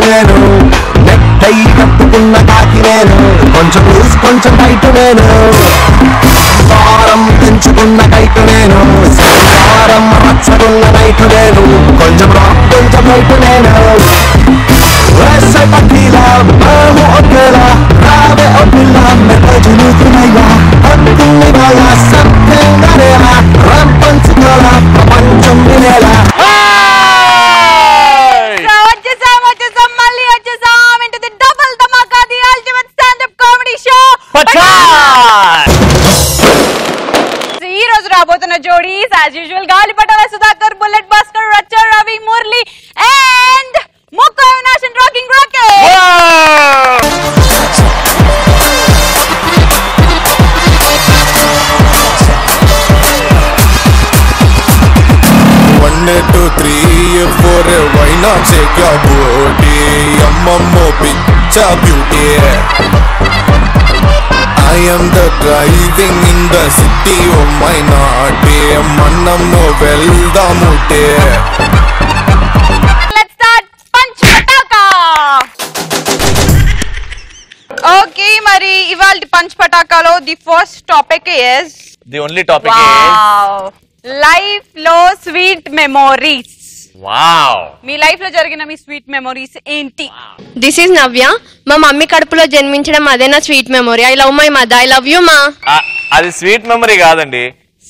నేను నెట్టై కట్టుకున్న కాకి నేను కొంచెం లూజ్ కొంచెం టైట్ నేను వారం పెంచుకున్న కైట్ నేను వారం రచ్చకున్న నైట్ నేను కొంచెం రాక్ కొంచెం నైట్ నేను వేసే పట్టిలా బాము ఒకేలా రావే ఒకేలా మెదజులుతున్నాయా అంతుని బాయా సత్యంగానేలా రంపంచుకోలా ప్రపంచం వినేలా ఈ రోజు రాబోతున్న జోడీస్ యాజ్ యూజువల్ గాలిపటాల సుధాకర్, బుల్లెట్ భాస్కర్, రచ్చ రవి, మురళి అండ్ ముక్కు Avinash and rocking rocket. One, two, three, four, why not shake your booty? Ammo picture beauty. I am the driving in the city of my naughty. Manammo veldamute. Let's start Punch Pataka. Okay, మరి ఇవాళ punch పటాకాలో the first topic is the only topic is life లో sweet memories. Wow, మీ life లో జరిగిన మీ sweet memories ఏంటి? This is Navya. మా మమ్మీ కడుపులో జన్మించడం అదే నా sweet memory. I love my mother. I love you మా. అది స్వీట్ మెమరీ కాదండి,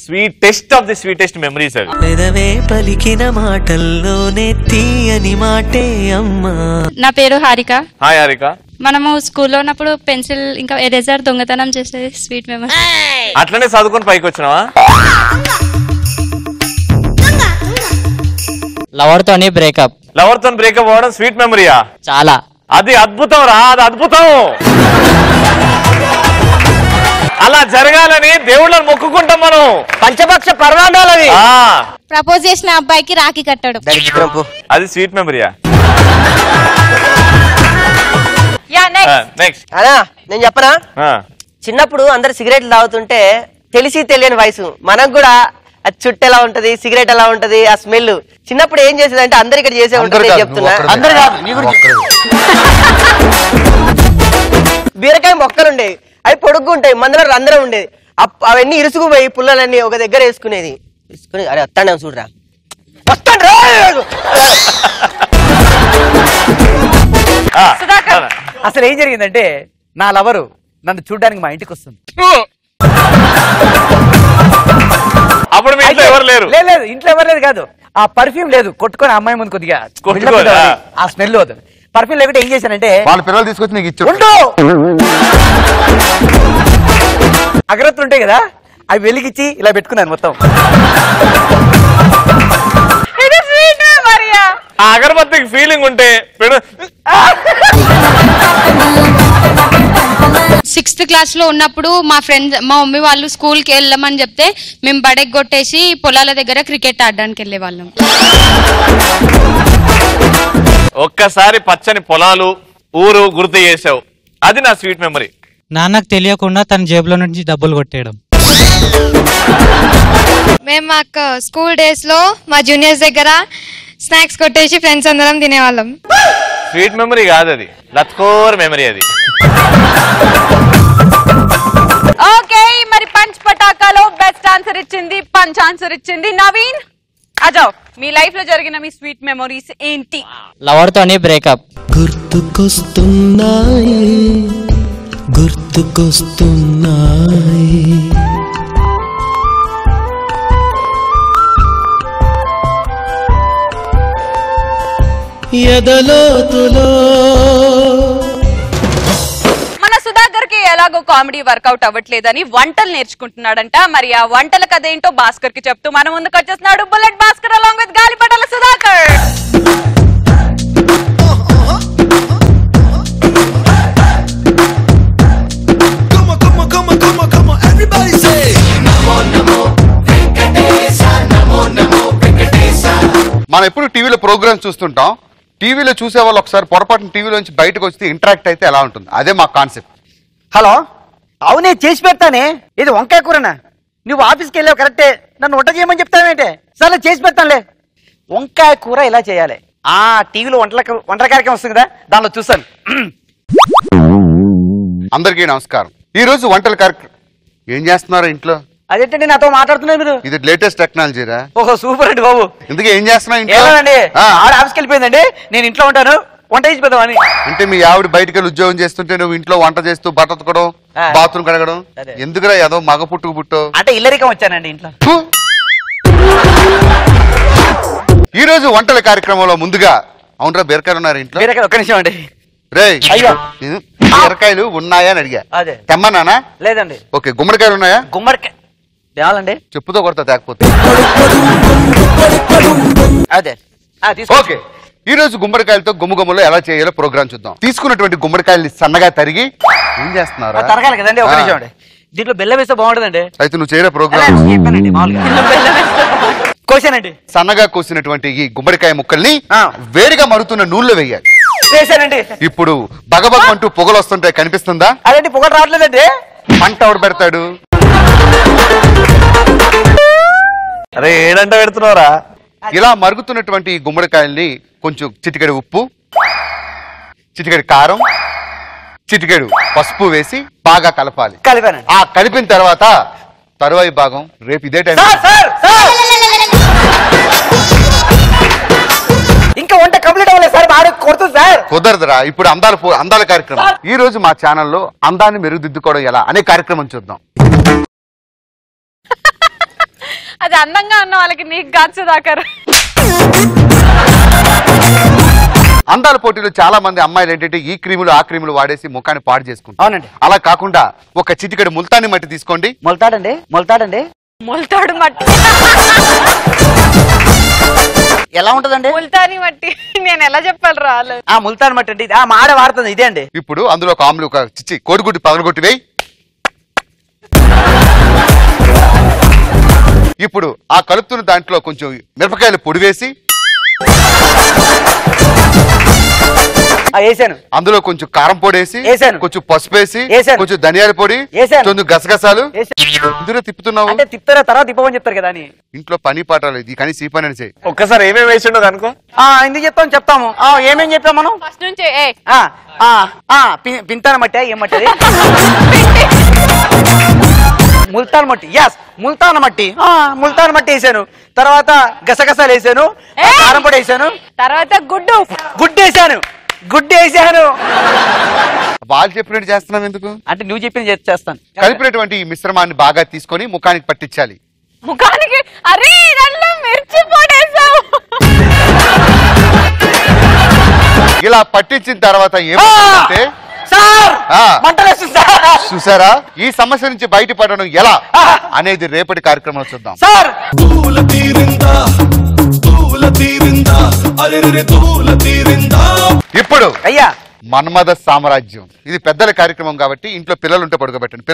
sweet test of the sweetest memories అవి. పెదవే పలికిన మాటల్లోనే తీయని మాటే అమ్మా. నా పేరు హారిక. హాయ్ హారిక. మనము స్కూల్లో ఉన్నప్పుడు పెన్సిల్ ఇంకా ఎరేజర్ దొంగతనం చేసేది స్వీట్ మెమరీ. అట్లనే చదువుకొని పైకి వచ్చినావా? లవర్ తోని బ్రేకప్. లవర్ తో బ్రేకప్ అవ్వడం స్వీట్ మెమరీయా? చాలా. అది అద్భుతం రా, అది అద్భుతం. అలా జరగాలని దేవుళ్ళని మొక్కుకుంటాం మనం. పంచపక్ష పర్వాండాలవి. ప్రపోజ్ చేసిన అబ్బాయికి రాఖీ కట్టాడు. అది స్వీట్ మెమరీయా? నెక్స్ట్ అలా నేను చెప్పనా, చిన్నప్పుడు అందరు సిగరెట్లు తాగుతుంటే తెలిసి తెలియని వయసు మనకు కూడా అది చుట్టూ ఎలా ఉంటది, సిగరెట్ ఎలా ఉంటది, ఆ స్మెల్. చిన్నప్పుడు ఏం చేసేదంటే అందరు ఇక్కడ చేసే ఉంటుంది చెప్తున్నా. బీరకాయ మొక్కలు ఉండేవి, అవి పొడుగ్గు ఉంటాయి, మందులో రంధ్రం ఉండేది. అవన్నీ ఇరుసుకుపోయి పుల్లలన్నీ ఒక దగ్గర వేసుకునేది. వేసుకుని అరే వస్తాను చూడరా, వస్తాను. అసలు ఏం జరిగిందంటే నా లవరు నన్ను చూడడానికి మా ఇంటికి వస్తుంది. అప్పుడు ఇంట్లో ఎవరు లేరు? లేదు, ఇంట్లో ఎవరు లేదు కాదు, ఆ పర్ఫ్యూమ్ లేదు, కొట్టుకొని అమ్మాయి ముందు కొద్దిగా ఆ స్మెల్ వద్దు. పర్ఫ్యూమ్ లేకుంటే ఏం చేశానంటే వాళ్ళ పిల్లలు తీసుకొచ్చి నీకు ఇచ్చు అగరత్తులు ఉంటాయి కదా, అవి వెలిగించి ఇలా పెట్టుకున్నాను మొత్తం. ఆ అగరబత్తికి ఫీలింగ్ ఉంటే సిక్స్త్ క్లాస్ లో ఉన్నప్పుడు మా ఫ్రెండ్స్ మా మమ్మీ వాళ్ళు స్కూల్ కి వెళ్ళమని చెప్తే మేము బడెక్ కొట్టేసి పొలాల దగ్గర క్రికెట్ ఆడడానికి వెళ్ళే వాళ్ళం. ఒక్కసారి పచ్చని పొలాలు ఊరు గుర్తు చేసావు, అది నా స్వీట్ మెమరీ. నాన్నకు తెలియకుండా తన జేబులో నుంచి డబ్బులు కొట్టేయడం. మేము మాకు స్కూల్ డేస్ లో మా జూనియర్స్ దగ్గర స్నాక్స్ కొట్టేసి ఫ్రెండ్స్ అందరం తినేవాళ్ళం. స్వీట్ మెమరీ కాదు, అది లత్కోర్ మెమరీ. అది ఓకే, మరి పంచ్ పటాకాలో బెస్ట్ ఆన్సర్ ఇచ్చింది, పంచ్ ఆన్సర్ ఇచ్చింది నవీన్. అజావ్, మీ లైఫ్ లో జరిగిన మీ స్వీట్ మెమరీస్ ఏంటి? లవర్ తోని బ్రేకప్. గుర్తుకొస్తున్నాయి గుర్తుకొస్తున్నాయి ఎదలోతులో. మన సుధాకర్ కి ఎలాగో కామెడీ వర్కౌట్ అవ్వట్లేదని వంటలు నేర్చుకుంటున్నాడంట. మరి ఆ వంటల కథ ఏంటో భాస్కర్ కి చెప్తూ మన ముందుకు వచ్చేస్తున్నాడు బుల్లెట్ భాస్కర్ అలాంగ్ విత్ గాలిపటాల Sudhakar. Come on, everybody say Namo Namo Venkatesha Namo మనం ఎప్పుడు టీవీలో ప్రోగ్రామ్స్ చూస్తుంటాం. టీవీలో చూసే వాళ్ళు ఒకసారి పొరపాటున టీవీలో నుంచి బయటకు వస్తే ఇంటరాక్ట్ అయితే ఎలా ఉంటుంది, అదే మా కాన్సెప్ట్. హలో, అవునే చేసి పెడతానే. ఇది వంకాయ కూరనా? నువ్వు ఆఫీస్కి వెళ్ళావు కరెక్టే, నన్ను వంట చేయమని చెప్తావేంటే? సరే చేసి పెడతానులే. వంకాయ కూర ఇలా చేయాలి. టీవీలో వంటల కార్యక్రమం వస్తుంది కదా, దానిలో చూస్తాను. అందరికీ నమస్కారం. ఈ రోజు వంటల కార్యక్రమం. ఏం చేస్తున్నారు ఇంట్లో? అదేంటండి నాతో మాట్లాడుతున్నారు మీరు? ఇది లేటెస్ట్ టెక్నాలజీరా? ఓహో సూపర్ అండి బాబు. ఎందుకు ఏం చేస్తున్నావు ఇంట్లో? ఏమండి ఆడ ఆఫీస్కి వెళ్ళిపోయిందండి, నేను ఇంట్లో ఉంటాను, వంట చేసి పెడదామని. అంటే మీ ఆవిడ బయటకు వెళ్ళి ఉద్యోగం చేస్తుంటే నువ్వు ఇంట్లో వంట చేస్తూ బట్టలు ఉతకడం, బాత్రూమ్ కడగడం. ఎందుకురా ఏదో మగ పుట్టు అంటే ఇల్లరికం వచ్చానండి ఇంట్లో. ఈ రోజు వంటల కార్యక్రమంలో ముందుగా అవునరా బీరకాయలు ఉన్నారు ఇంట్లో? బీరకాయలు ఒక్క నిమిషం అండి. రే అయ్యో బీరకాయలు ఉన్నాయా అని అడిగా. అదే తెమ్మన్నానా? లేదండి. ఓకే, గుమ్మడికాయలు ఉన్నాయా? గుమ్మడికాయ తేవాలండి. చెప్పుతో కొడతా తేకపోతే. అదే ఓకే, ఈ రోజు గుమ్మడికాయలతో గుమ్మగుమ్మలో ఎలా చేయాలో ప్రోగ్రామ్ చూద్దాం. తీసుకున్నటువంటి గుమ్మడికాయల్ని సన్నగా తరిగి ఏం చేస్తున్నారు? తరగాలి కదండి, ఒక నిమిషం అండి. దీంట్లో బెల్లం వేస్తే బాగుంటుందండి. అయితే నువ్వు చేయలే ప్రోగ్రామ్. చెప్పానండి మామూలుగా కోసానండి. సన్నగా కోసినటువంటి ఈ గుమ్మడికాయ ముక్కల్ని వేడిగా మరుగుతున్న నూనెలో వేయాలి. వేసానండి. ఇప్పుడు బగబగ అంటూ పొగలు వస్తుంటే కనిపిస్తుందా? అదేంటి పొగలు రావట్లేదండి. మంట ఎవడు పెడతాడు? అరే ఏడంట పెడుతున్నారా? ఇలా మరుగుతున్నటువంటి ఈ గుమ్మడికాయల్ని కొంచెం చిటికెడు ఉప్పు, చిటికెడు కారం, చిటికెడు పసుపు వేసి బాగా కలపాలి. కలిపానండి. ఆ కలిపిన తర్వాత తరువాయి భాగం రేపు ఇదే టైం. ఇంకా వంట కంప్లీట్ అవ్వలేదు సార్, బాగా కొడుతుంది సార్. కుదరదురా, ఇప్పుడు అందాల కార్యక్రమం. ఈ రోజు మా ఛానల్లో అందాన్ని మెరుగుదిద్దుకోవడం ఎలా అనే కార్యక్రమం చూద్దాం. అది అందంగా ఉన్న వాళ్ళకి నీకు కాదు సుధాకర్. అందాల పోటీలో చాలా మంది అమ్మాయిలు ఏంటంటే ఈ క్రీములు ఆ క్రీములు వాడేసి ముఖాన్ని పాడు చేసుకుంటారు. అవునండి. అలా కాకుండా ఒక చిటికెడు ముల్తాని మట్టి తీసుకోండి. మొలతాడండి ముల్తాడు మట్టి ఎలా ఉంటదండి? ముల్తాని మట్టి నేను ఎలా చెప్పాలి రాలేదు. ముల్తాన్ మట్టి అండి, మా ఆడ వాడుతుంది ఇదే అండి. ఇప్పుడు అందులో ఒక ఆమ్లు ఒక కోడిగుడ్డి పగలగొట్టి వేయి. ఇప్పుడు ఆ కలుపుతున్న దాంట్లో కొంచెం మిరపకాయలు పొడి వేసి వేసాను. అందులో కొంచెం కారం పొడి వేసి, కొంచెం పసుపు వేసి, కొంచెం ధనియాల పొడి, కొంచెం గసగసాలు ఇందులో తిప్పుతున్నావు. అంటే తిప్పుతారా తర్వాత తిప్పమని చెప్తారు కదా అని. ఇంట్లో పని పాట లేదు కానీ సీ పని చేయి. ఒక్కసారి ఏమేమి వేసిండో అనుకో. ఎందుకు చెప్తాము. ఏమేం చెప్పాం మనం ఫస్ట్ నుంచి? పింతాన మట్టి. ఏం మట్టి? ముల్తాన్ మట్టి. ముల్తాన్ మట్టి వేసాను. తర్వాత గసగసాలు వేసాను, కారం పొడి వేసాను, తర్వాత గుడ్డు వేసాను. వాళ్ళు చెప్పినట్టు చేస్తున్నాం ఎందుకు? అంటే నువ్వు చెప్పిన చేస్తాను. కలిపినటువంటి ఈ మిశ్రమాన్ని బాగా తీసుకొని ముఖానికి పట్టించాలి. ముఖానికి? అరే దాంట్లో మిర్చి పొడేసావు. ఇలా పట్టించిన తర్వాత ఏమంటే చూసారా, ఈ సమస్య నుంచి బయటపడడం ఎలా అనేది రేపటి కార్యక్రమంలో చూద్దాం. ఇప్పుడు అయ్యా మన్మథ సామ్రాజ్యం. ఇది పెద్దల కార్యక్రమం కాబట్టి ఇంట్లో పిల్లలు ఉంటే పడుకోబెట్టండి.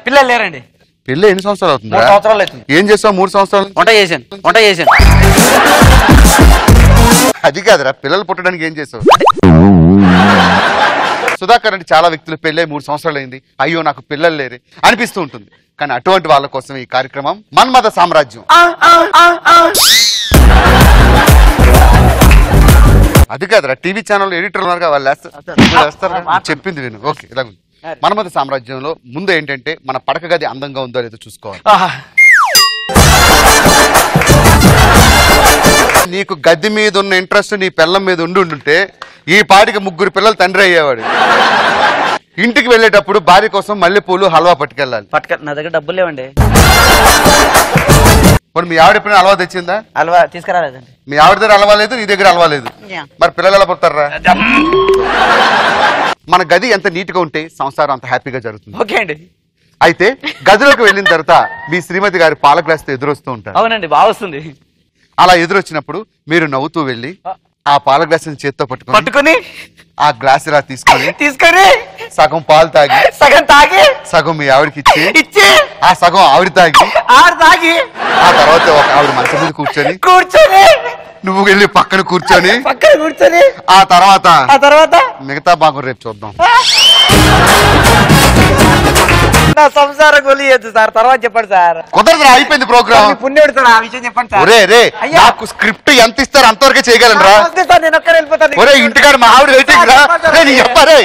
పిల్లలు లేరండి. పిల్ల ఎన్ని సంవత్సరాలు అవుతుంది? 3 సంవత్సరాలు అవుతుంది. ఏం చేస్తావు 3 సంవత్సరాలు? వంట చేశాను. అది కాదురా, పిల్లలు పుట్టడానికి ఏం చేసావు? సుధాకర్ అంటే చాలా వ్యక్తులు పెళ్ళై 3 సంవత్సరాలు అయింది, అయ్యో నాకు పిల్లలు లేరే అనిపిస్తూ ఉంటుంది. కానీ అటువంటి వాళ్ళ కోసం ఈ కార్యక్రమం మన్మథ సామ్రాజ్యం. అది కాదురా, టీవీ ఛానల్ ఎడిటర్ ఉన్నారు వాళ్ళు వేస్తారు. చెప్పింది విను. ఓకే, ఇలా మన్మథ సామ్రాజ్యంలో ముందు ఏంటంటే మన పడక గది అందంగా ఉందో లేదో చూసుకోవాలి. నీకు గది మీద ఉన్న ఇంట్రెస్ట్ నీ పిల్లం మీద ఉండుంటే ఈ పాటికి 3 పిల్లలు తండ్రి అయ్యేవాడు. ఇంటికి వెళ్ళేటప్పుడు భార్య కోసం మల్లెపూలు హల్వా పట్టుకెళ్ళాలి. నా దగ్గర డబ్బులు లేవండి. మరి మీ ఆవిడ ఎప్పుడైనా హల్వా తెచ్చిందా? హల్వా తీసుకురాలేదండి. మీ ఆవిడ దగ్గర హల్వా లేదు, నీ దగ్గర హల్వా లేదు, మరి పిల్లలు ఎలా పుడతారా? మన గది ఎంత నీట్ గా ఉంటే సంసారం అంత హ్యాపీగా జరుగుతుంది. ఓకే అండి. అయితే గదిలోకి వెళ్ళిన తర్వాత మీ శ్రీమతి గారి పాల గ్లాస్ తో ఎదురొస్తూ ఉంటారు. అవునండి, బాగా వస్తుంది. అలా ఎదురొచ్చినప్పుడు మీరు నవ్వుతూ వెళ్ళి ఆ పాల గ్లాస్ చేత్తో పట్టుకొని ఆ గ్లాస్ ఇలా తీసుకొని సగం పాలు తాగి సగం మీ ఆవిడకి ఇచ్చి ఆ సగం ఆవిడ తాగి ఆ తర్వాత ఒక ఆవిడ మంచం మీద కూర్చొని నువ్వు వెళ్ళి పక్కన కూర్చొని ఆ తర్వాత మిగతా భాగం రేపు చూద్దాం. నా సంసార గొలియద్దు సార్, తర్వాత చెప్పండి సార్. కుదరదు, అయిపోయింది ప్రోగ్రామ్. పుణ్యుడు సార్, ఆ విషయం చెప్పండి సార్. ఒరే రే, నాకు స్క్రిప్ట్ ఎంత ఇస్తారు అంతవరకే చేయగలను రా. నేను ఒక్కడే వెళ్ళిపోతాను. ఒరే ఇంటికాడ మా ఆవిడ వెయిటింగ్ రా. నీ చెప్పారే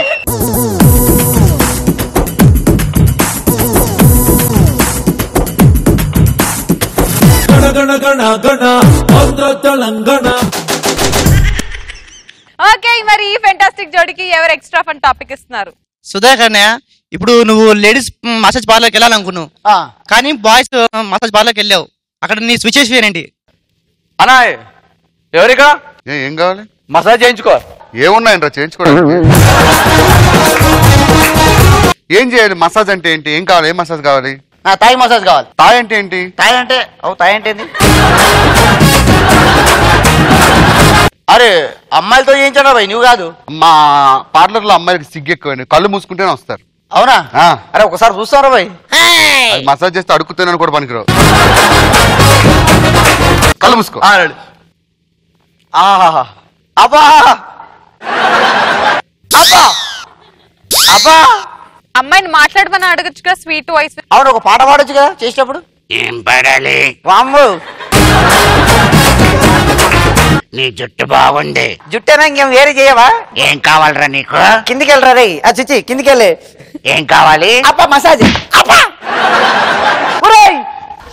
ఓకే, మరి ఈ ఫెంటాస్టిక్ జోడికి ఎవరు ఎక్స్ట్రా ఫన్ టాపిక్ ఇస్తున్నారు? సుధాకర్ ఇప్పుడు నువ్వు లేడీస్ మసాజ్ పార్లర్కి వెళ్ళాలనుకున్నావు, కానీ బాయ్స్ మసాజ్ పార్లర్కి వెళ్ళావు. అక్కడ నీ స్విచెస్ ఏంటి అన్నా? ఎవరికా ఏం కావాలి? మసాజ్ చేయించుకో. ఏమున్నాయంట్రా చేయించుకోవడానికి? ఏం చేయాలి? మసాజ్ అంటే ఏంటి? ఏం కావాలి? ఏం మసాజ్ కావాలి? తాయి మసాజ్ కావాలి. తాయి అంటే ఏంటి? తాయి అంటే ఏంటి? అరే అమ్మాయిలతో చేయించాడా భయ్, నువ్వు కాదు. మా పార్లర్ లో అమ్మాయిలకి సిగ్గు ఎక్కువ, కళ్ళు మూసుకుంటేనే వస్తారు. అవునా? అరే ఒకసారి చూస్తారా భయ్? మసాజ్ చేస్తే అడుగుతున్నాను కూడా పనికిరావు. కళ్ళు మూసుకో. అబ్బా అబ్బా అబ్బా, అమ్మాయిని మాట్లాడమని అడగచ్చుగా, స్వీట్ వాయిస్. అవును, ఒక పాట పాడొచ్చు కదా చేసేటప్పుడు. ఏం పాడాలి? వామ్ము, నీ జుట్టు బాగుంది. జుట్టేనా ఇంకేం వేరే చేయవా? ఏం కావాలరా నీకు? కిందికి వెళ్ళరా రే, చిచ్చి కిందికి వెళ్ళి. ఏం కావాలి? అబ్బా మసాజ్.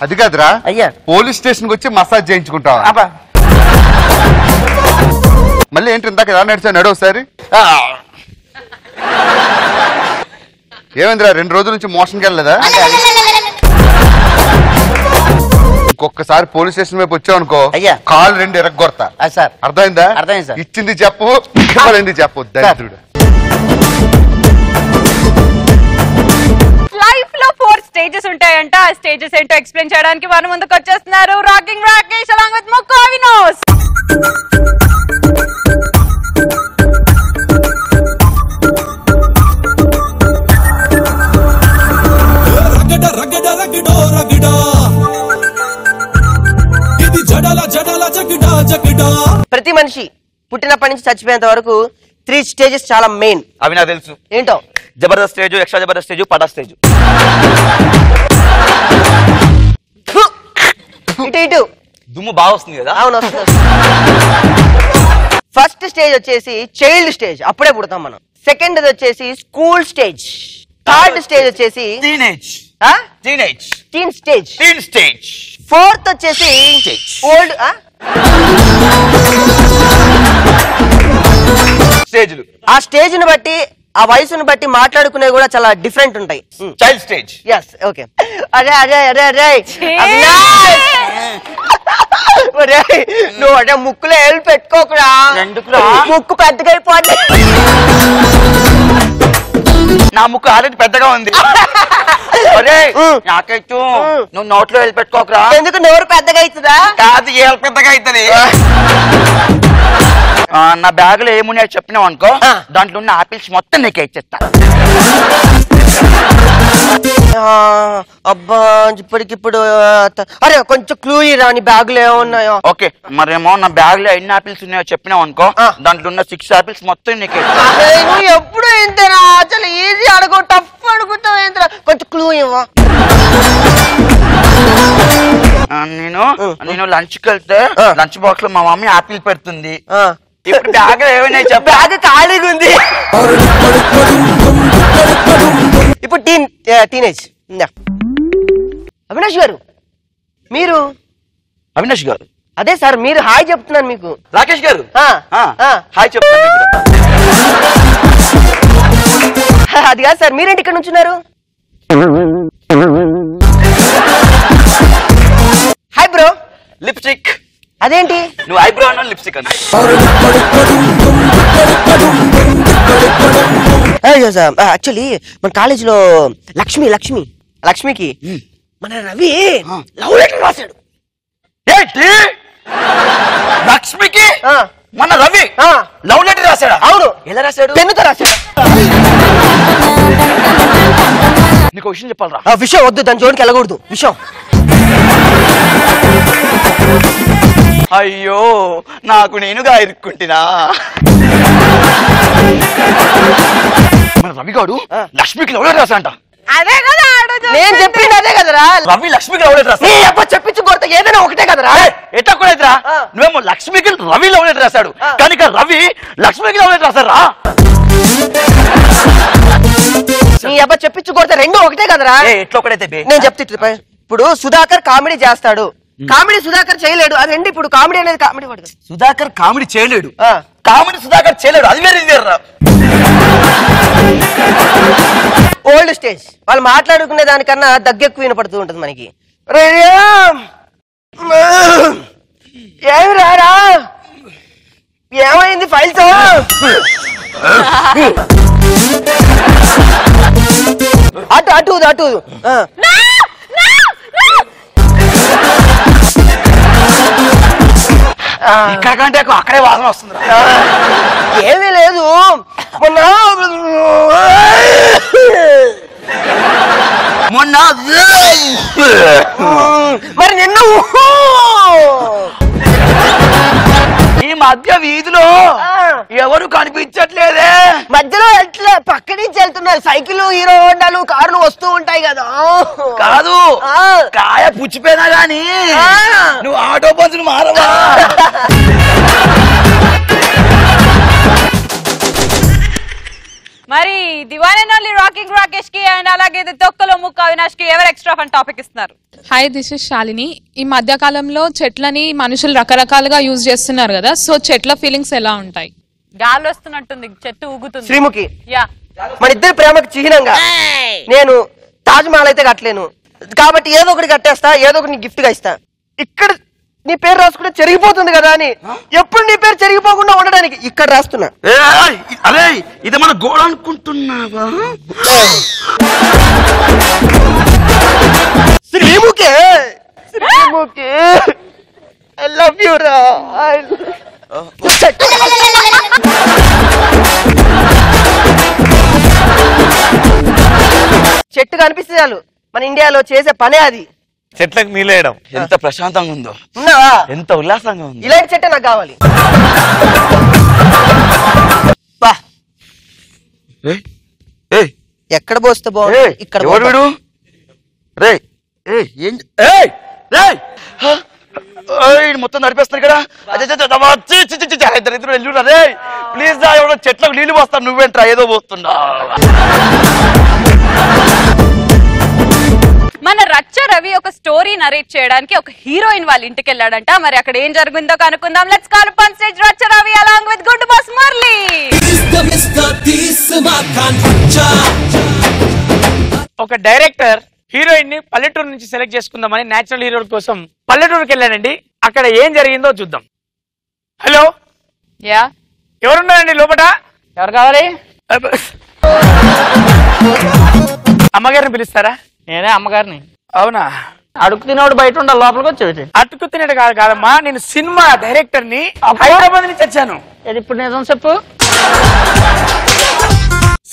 అది కాదురా అయ్యా, పోలీస్ స్టేషన్ కి వచ్చి మసాజ్ చేయించుకుంటావా? అబ్బా మళ్ళీ ఏంటి ఇందాక ఎలా నడిచా నడు ఒకసారి. ఏమైందిరా 2 రోజుల నుంచి మోషన్కి వెళ్ళలేదా? ఇంకొకసారి పోలీస్ స్టేషన్ వైపు వచ్చావు అనుకో, కాలు 2 ఎరగొడతా. అర్థమైందా? అర్థమైంది సార్. ఇచ్చింది చెప్పు, ఇవ్వాలండి చెప్పు. దరిద్రుడు. లైఫ్ లో 4 స్టేజెస్ ఉంటాయంట. ఆ స్టేజెస్ ఏంటో ఎక్స్ప్లెయిన్ చేయడానికి మన ముందుకు వచ్చేస్తున్నారు రాకింగ్ రాకేష్ అలాంగ్ విత్ ముక్కు అవినాష్. ప్రతి మనిషి పుట్టినప్పటి నుంచి చచ్చిపోయేంత వరకు 3 స్టేజెస్ చాలా మెయిన్. అవి నాకు తెలుసు. ఏంటో? Jabardasth stage, extra Jabardasth stage, పటా స్టేజ్. ఇటు దుమ్ము బాగా వస్తుంది కదా? అవును, ఫస్ట్ స్టేజ్ వచ్చేసి చైల్డ్ స్టేజ్, అప్పుడే పుడతాం మనం. సెకండ్ వచ్చేసి స్కూల్ స్టేజ్. థర్డ్ స్టేజ్ వచ్చేసి టీన్ స్టేజ్. ఫోర్త్ వచ్చేసి ఓల్డ్ స్టేజ్లు. ఆ స్టేజ్ ని బట్టి, ఆ వయసును బట్టి మాట్లాడుకునేవి కూడా చాలా డిఫరెంట్ ఉంటాయి. Child stage. Yes, okay. అరే అరే అరే అరే నువ్వు అంటే ముక్కులో ఏళ్ళు పెట్టుకోకురా. ముక్కు పెద్దగా అయిపోద్ది. నా ముక్కు ఆల్రెడీ పెద్దగా ఉంది. నాకైతు నువ్వు నోట్లో వెళ్ళి పెట్టుకోకరా. ఎందుకు నోరు పెద్దగా అవుతుందా? కాదు, ఏళ్ళు పెద్దగా అవుతుంది. నా బ్యాగ్ లో ఏమున్నాయో చెప్పినావు అనుకో, దాంట్లో ఉన్న ఆపిల్స్ మొత్తం నీకే ఇచ్చేస్తా. అబ్బా ఇప్పటికిప్పుడు అరే కొంచెం క్లూ ఇరా, నీ బ్యాగ్ లో ఏమున్నాయో. ఓకే, మరేమో నా బ్యాగ్ లో ఎన్ని ఆపిల్స్ ఉన్నాయో చెప్పినావు అనుకో, దాంట్లో ఉన్న 6 ఆపిల్స్ మొత్తం నీకే. నువ్వు ఎప్పుడు ఏంటరా, అసలు ఈజీ అడుగు, టఫ్ అడుగుతావు ఏంటరా, కొంచెం క్లూ ఇవ్వ. నేను లంచ్కి వెళ్తే లంచ్ బాక్స్ లో మా మమ్మీ ఆపిల్ పెడుతుంది. ఇప్పుడు బ్యాగ్ లో ఏమైనా చెప్పి, బ్యాగ్ ఖాళీగా ఉంది. ఇప్పుడు టీనేజ్. అవినాష్ గారు, మీరు? అవినాష్ గారు? అదే సార్, మీరు హాయ్ చెప్తున్నాను మీకు. రాకేష్ గారు హాయ్ చెప్తాను. అది కాదు సార్, మీరేంటి ఇక్కడ నుంచున్నారు? Hi bro. లిప్స్టిక్. అదేంటి? నువ్వు ఐబ్రో అన్నా లిప్స్టిక్ అన్నా? యాక్చువల్లీ మన కాలేజీలో లక్ష్మికి మన రవి లవ్ లెటర్ రాశాడు. ఏంటి? లక్ష్మికి మన రవి లవ్ లెటర్ రాశాడా? అవును. ఎలా రాశాడు? పెన్నుతో రాశాడు. నీకు విషయం చెప్పాలరా? విషయం వద్దు, దాని జోడికి వెళ్ళకూడదు. విషయం అయ్యో నాకు నేనుగా ఇరుక్కుంటున్నా. మన రవిగాడు లక్ష్మికి లవ్ లెటర్ రాసా అంట. అదే కదా నేను చెప్పింది అదే కదరా. రవి లక్ష్మికి లవ్ లెటర్ రాసా. చెప్పించు కొడతా ఏదైనా ఒకటే కదరా. ఎట్లా కూడా నువ్వేమో లక్ష్మికి రవి లవ్ లెటర్ రాశాడు, కానీ రవి లక్ష్మికి లవ్ లెటర్ రాశారా? నీ అబ్బా చెప్పించు కొడతా రెండు ఒకటే కదరా. ఎట్లా ఒకటైతే నేను చెప్తా. ఇప్పుడు సుధాకర్ కామెడీ చేస్తాడు, కామెడీ సుధాకర్ చేయలేడు. అది రెండు. ఇప్పుడు కామెడీ అనేది కామెడీ పడదు. సుధాకర్ కామెడీ చేయలేడు, కామెడీ సుధాకర్ చేయలేడు. అది వేరే వేర్రా. ఓల్డ్ స్టేజ్ వాళ్ళు మాట్లాడుకునే దానికన్నా దగ్గెక్కువ వినపడుతూ ఉంటుంది మనకి. ఏమి రారా, ఏమైంది ఫైల్స్? అటు అటు అటు ఇక్కడ కంటే అక్కడే వాసన వస్తుంది. ఏమీ లేదు. మొన్న మరి నిన్ను ఈ మధ్య వీధిలో ఎవరు కనిపించట్లేదే. మధ్యలో ఎట్లా పక్క నుంచి వెళ్తున్నారు సైకిల్, హీరో హోండాలు, కార్లు వస్తూ ఉంటాయి కదా. కాదు, కాయ పుచ్చిపోయినా గాని నువ్వు ఆటో పంచులు మారవా? మరి దివాన్ అండ్ ఓన్లీ రాకింగ్ రాకేష్ కి అండ్ అలాగే తొక్కలో ముక్క అవినాష్ కి ఎవరు ఎక్స్ట్రా ఫన్ టాపిక్ ఇస్తున్నారు? Hi, this is Shalini. ఈ మధ్య కాలంలో చెట్లని మనుషులు రకరకాలుగా యూజ్ చేస్తున్నారు కదా, సో చెట్ల ఫీలింగ్స్ ఎలా ఉంటాయి? గాలి వస్తున్నట్టుంది, చెట్టు ఊగుతుంది. శ్రీముఖి, యా మన ఇద్దరి ప్రేమకు చిహ్నంగా నేను తాజ్ మహల్ అయితే కట్టలేను కాబట్టి ఏదో ఒకటి కట్టేస్తా, ఏదో ఒకటి గిఫ్ట్ గా ఇస్తా. ఇక్కడ నీ పేరు రాసుకుంటే చెరిగిపోతుంది కదా అని ఎప్పుడు నీ పేరు చెరిగిపోకుండా ఉండడానికి ఇక్కడ రాస్తున్నా. అరే ఇది మన గోడ అనుకుంటున్నావా? Sreemukhi, Sreemukhi I love you రా. చెట్టు కనిపిస్తే చాలు మన ఇండియాలో చేసే పనే అది. చెట్లకు నీళ్ళేయడం ఎంత ప్రశాంతంగా ఉందో, ఉన్నావా? ఎంత ఉల్లాసంగా ఉంది. ఇలాంటి చెట్టే నాకు కావాలి. ఎక్కడ పోస్తే బాగుంది? ఇక్కడ ఎవడు రే మొత్తం నడిపేస్తారు కదా. ఇద్దరు వెళ్ళురా రే ప్లీజ్ రా. ఎవడో చెట్లకు నీళ్లు పోస్తాను, నువ్వేంట్రా ఏదో పోతున్నా. మన రచ్చ రవి ఒక స్టోరీ నరేట్ చేయడానికి ఒక హీరోయిన్ వాళ్ళ ఇంటికి వెళ్ళాడంట. మరి అక్కడ ఏం జరిగిందో కనుక్కుందాం. Let's call up on stage రచ్చ Ravi along with good boss Murali. ఒక డైరెక్టర్ హీరోయిన్ ని పల్లెటూరు నుంచి సెలెక్ట్ చేసుకుందామని నేచురల్ హీరో కోసం పల్లెటూరుకి వెళ్ళానండి. అక్కడ ఏం జరిగిందో చూద్దాం. హలో, యా ఎవరున్నారండి లోపల? ఎవరు కావాలి? అమ్మగారిని పిలుస్తారా? నేనే అమ్మగారిని. అవునా? అడుగు తినేవాడు బయట ఉండాలి, లోపలికి వచ్చేది. అటుకు తినేడు కాదమ్మా, నేను సినిమా డైరెక్టర్ ని హైదరాబాద్ నుంచి వచ్చాను. ఇప్పుడు నిజం చెప్పు.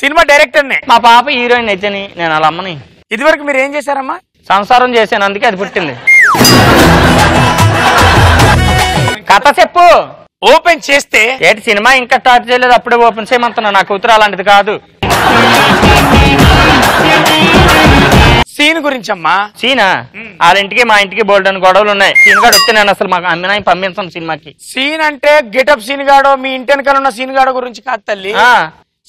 సినిమా డైరెక్టర్ ని. మా పాప హీరోయిన్ అయితేని, నేను వాళ్ళ అమ్మని. ఇదివరకు మీరు ఏం చేశారమ్మా? సంసారం చేశాను, అందుకే అది పుట్టింది. కథ చెప్పు. ఓపెన్ చేస్తే ఏంటి సినిమా ఇంకా స్టార్ట్ చేయలేదు, అప్పుడే ఓపెన్ చేయమంటున్నా. నా కూతురు అలాంటిది కాదు. సీన్ గురించి అమ్మా. సీనా? వాళ్ళ ఇంటికి మా ఇంటికి బోల్డ్ అని గొడవలు ఉన్నాయి. సీన్ గాడు వస్తే నేను అసలు మాకు అమ్మినా పంపించాను సినిమాకి. సీన్ అంటే గెటప్ సీన్ గాడో మీ ఇంటి వెనకాల ఉన్న సీన్ గాడో గురించి కాదు తల్లి.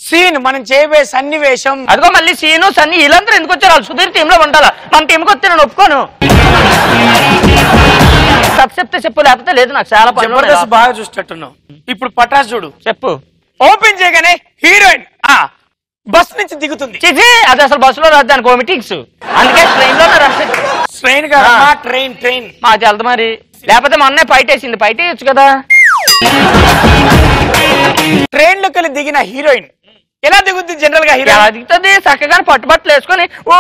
సీన్ మనం చేయబోయే సన్నివేశం. అదిగో మళ్ళీ సీను సన్ని వీళ్ళందరూ ఎందుకు వచ్చారు? వాళ్ళు సుధీర్ టీమ్ లో ఉండాలా, మన టీంకి వస్తే నేను ఒప్పుకోను. చెప్తే చెప్పు, లేకపోతే లేదు. నాకు చాలా జబర్దస్త్ బాగా చూసేటట్టున్నావు. ఇప్పుడు పటాస్ చూడు. చెప్పు. ఓపెన్ చేయగానే హీరోయిన్ బస్ నుంచి దిగుతుంది. అది అసలు బస్సులో రాదు, దానికి మీటింగ్స్. అందుకే ట్రైన్ లో ట్రైన్ ట్రైన్ ట్రైన్ మాకు వెళ్తా మరి. లేకపోతే మా అన్నయ్య పైటేసింది, పైటేయచ్చు కదా. ట్రైన్ లోకి వెళ్ళి దిగిన హీరోయిన్ ఎలా దిగుద్ది జనరల్ గా హీరో? ఎలా దిగుతుంది? చక్కగా పట్టుబట్టలు వేసుకొని ఓ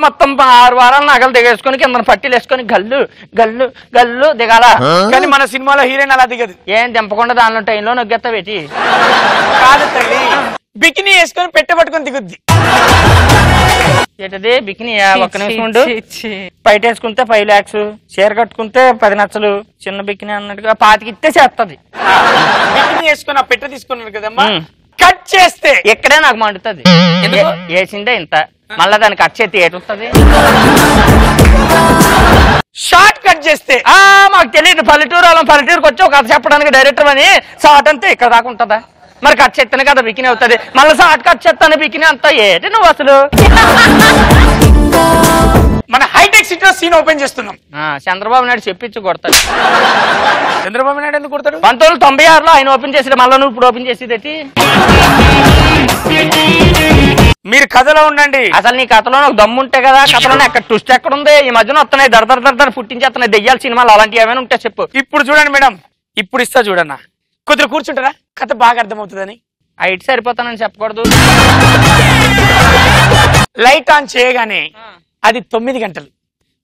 మొత్తం 6 వారాల నగలు దిగేసుకొని కింద పట్టీలు వేసుకొని గల్లు గల్లు గల్లు దిగాల. కానీ మన సినిమాలో హీరోయిన్ అలా దిగదు. ఏం దింపకుండా దానిలో టైంలో నొగ్గెత్తా పెట్టి కాదు తల్లి, బికినీ వేసుకొని పెట్టబట్టుకొని దిగుద్ది. ఏంటది బికినీ? ఒక్క నిమిషం ఉండు. బయట వేసుకుంటే 5 lakhs, చీర కట్టుకుంటే 10 లక్షలు, చిన్న బికినీ అన్నట్టుగా 25 ఇస్తే చేస్తుంది. బికినీ వేసుకొని ఆ పెట్ట తీసుకున్నాను కదమ్మా, కట్ చేస్తే ఇక్కడే నాకు మండుతుంది. వేసిందే ఇంత, మళ్ళా దాన్ని కట్ చేస్తే ఏటుతుంది. షార్ట్ కట్ చేస్తే మాకు తెలియదు. పల్లెటూరుకి వచ్చి ఒక కథ చెప్పడానికి డైరెక్టర్ అని షార్ట్ అంతే ఇక్కడ దాకా ఉంటుందా? మరి కట్ చేస్తేనే కదా బికినీ అవుతుంది. మళ్ళీ షార్ట్ కట్ చేస్తాను బికినీ అంతా ఏంటి నువ్వు అసలు? మన హైటెక్ సిటీలో సీన్ ఓపెన్ చేస్తున్నాం. చంద్రబాబు నాయుడు చెప్పించి కొడతాడు. చంద్రబాబు నాయుడు ఎందుకు కొడతాడు? 1996లో ఆయన ఓపెన్ చేసాడు, మళ్ళీ నువ్వు ఇప్పుడు ఓపెన్ చేసేది. మీరు కథలో ఉండండి. అసలు నీ కథలో నాకు దమ్ము ఉంటే కదా, కథలోనే ఎక్కడ ట్విస్ట్ ఎక్కడ ఉంది? ఈ మధ్యన వస్తున్నాయి దడ పుట్టించేస్తున్నాయి దెయ్యాల సినిమాలు, అలాంటివి ఏమైనా ఉంటే చెప్పు. ఇప్పుడు చూడండి మేడం, ఇప్పుడు ఇస్తా చూడన్నా, కొద్దిగా కూర్చుంటారా? కథ బాగా అర్థమవుతుందని. హైట్ సరిపోతానని చెప్పకూడదు. లైట్ ఆన్ చేయగానే అది 9 గంటలు,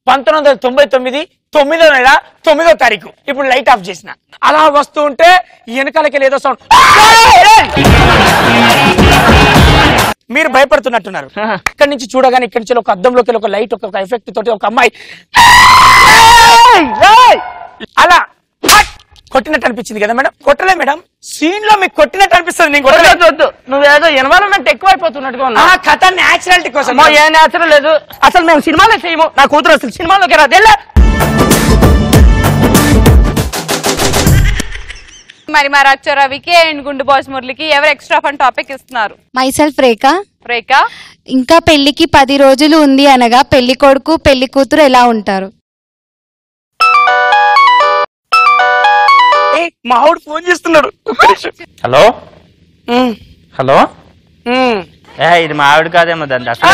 1999 9వ నెల 9వ తారీఖు. ఇప్పుడు లైట్ ఆఫ్ చేసిన అలా వస్తూ ఉంటే వెనకాలకి ఏదో సౌండ్. మీరు భయపడుతున్నట్టున్నారు. ఇక్కడి నుంచి చూడగానే ఇక్కడి నుంచి ఒక అద్దంలోకి ఒక లైట్ ఒక ఎఫెక్ట్ తోటి ఒక అమ్మాయి అలా కొట్టినట్టు అనిపించింది కదా మేడం? కొట్టలే మేడం, సీన్ లో మీకు కొట్టినట్టు అనిపిస్తుంది. నేను కొట్టలేదు. నువ్వేదో ఇన్వాల్వ్మెంట్ ఎక్కువ అయిపోతున్నట్టుగా ఉన్నా. కథ న్యాచురాలిటీ కోసం. ఏ న్యాచురల్ లేదు అసలు. మేము సినిమాలో చేయము. నా కూతురు అసలు సినిమాలోకి రాదు. మరి మా రచ్చ రవికి అండ్ గుండు బాస్ మురళికి ఎవరు ఎక్స్ట్రా ఫన్ టాపిక్ ఇస్తున్నారు? మైసెల్ఫ్ రేఖ. రేఖ, ఇంకా పెళ్లికి 10 రోజులు ఉంది అనగా పెళ్లి కొడుకు పెళ్లి కూతురు ఎలా ఉంటారు? మా ఆవిడ ఫోన్ చేస్తున్నాడు. హలో హలో, ఇది మా ఆవిడ కాదేమో. దాన్ని అసలు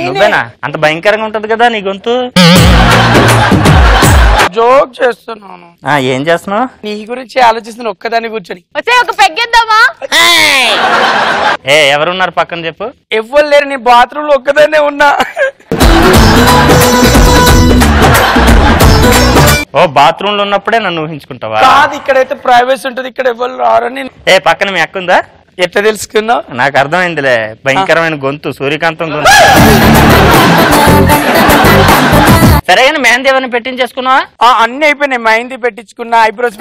నువ్వేనా? అంత భయంకరంగా ఉంటది కదా నీ గొంతు. జోక్ చేస్తున్నాను. ఏం చేస్తున్నావు? నీ గురించి ఆలోచిస్తున్నా ఒక్కదాన్ని కూర్చొని. ఒక పెగ్గేద్దామా? ఎవరున్నారు పక్కన చెప్పు. ఎవ్వరు లేరు, నీ బాత్రూమ్ లో ఒక్కదాన్నే ఉన్నా. ఓ బాత్రూమ్ లో ఉన్నప్పుడే నన్ను ఊహించుకుంటావా? కాదు, ఇక్కడైతే ప్రైవసీ ఉంటది, ఇక్కడ ఎవరు రారని. పక్కన మీ అక్క ఉందా? ఎట్లా తెలుసుకున్నావు? నాకు అర్థమైందిలే, భయంకరమైన గొంతు, సూర్యకాంతం గొంతు. సరే కానీ మెహందీ ఏమైనా పెట్టించేసుకున్నావా? అన్ని అయిపోయినాయి. మెహందీ పెట్టించుకున్నా, ఐబ్రోస్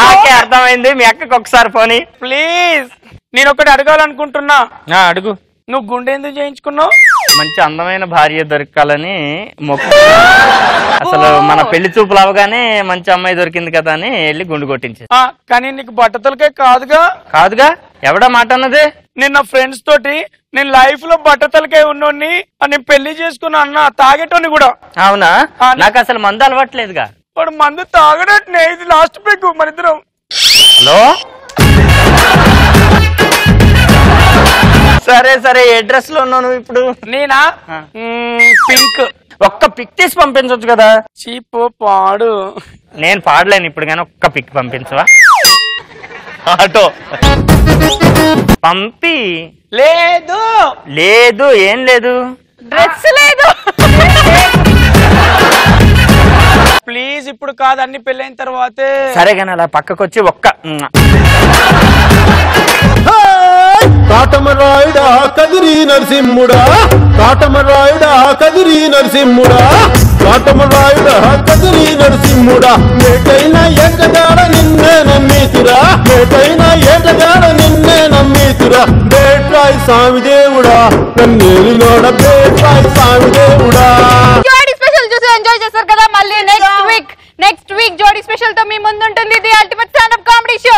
నాకే అర్థమైంది. మీ అక్కకి ఒకసారి పోనీ ప్లీజ్. నేను ఒకటి అడగాలనుకుంటున్నా. అడుగు. నువ్వు గుండె ఎందుకు చేయించుకున్నావు? మంచి అందమైన భార్య దొరకాలని మొక్కు. అసలు మన పెళ్లి చూపులు అవగానే మంచి అమ్మాయి దొరికింది కదా అని వెళ్ళి గుండు కొట్టించే. కానీ నీకు బట్టతలకే కాదుగా? కాదుగా. ఎవడా మాట అన్నది? నిన్న ఫ్రెండ్స్ తోటి నేను లైఫ్ లో బట్టతలకే ఉన్నోని నేను పెళ్లి చేసుకున్నా అన్న, తాగేటోని కూడా. అవునా? నాకు అసలు మందు అలవాట్లేదుగా. వాడు మందు తాగడట్నే. ఇది లాస్ట్ పెగ్ మన ఇద్దరం. హలో, సరే సరే, ఏ డ్రెస్ లో ఉన్నావు నువ్వు ఇప్పుడు? నేనా? పింక్. ఒక్క పిక్ తీసి పంపించవచ్చు కదా. చీప్ పాడు. నేను పాడలేను ఇప్పుడు, కానీ ఒక్క పిక్ పంపించవా? ఆటో పంపి. లేదు లేదు, ఏం లేదు, డ్రెస్ లేదు. ప్లీజ్ ఇప్పుడు కాదు, అన్ని పెళ్ళైన తర్వాతే. సరే కానీ అలా పక్కకొచ్చి ఒక్క కాటమరాయుడా కదిరి నరసింహుడా, కాటమరాయుడా కదిరి నరసింహుడా, కాటమరాయుడా కదిరి నరసింహుడా, ఏటైనా ఏటగాడ నిన్నే నమ్మీతురా, ఏటైనా ఏటగాడ నిన్నే నమ్మీతురా, బేట్రాయి స్వామి దేవుడా, కన్నేలినోడ బేట్రాయి స్వామి దేవుడా. జోడీ స్పెషల్ చూసి ఎంజాయ్ చేస్తారు కదా. మళ్ళీ నెక్స్ట్ వీక్ జోడీ స్పెషల్ తో మీ ముందు ఉంటుంది the ultimate stand up comedy show.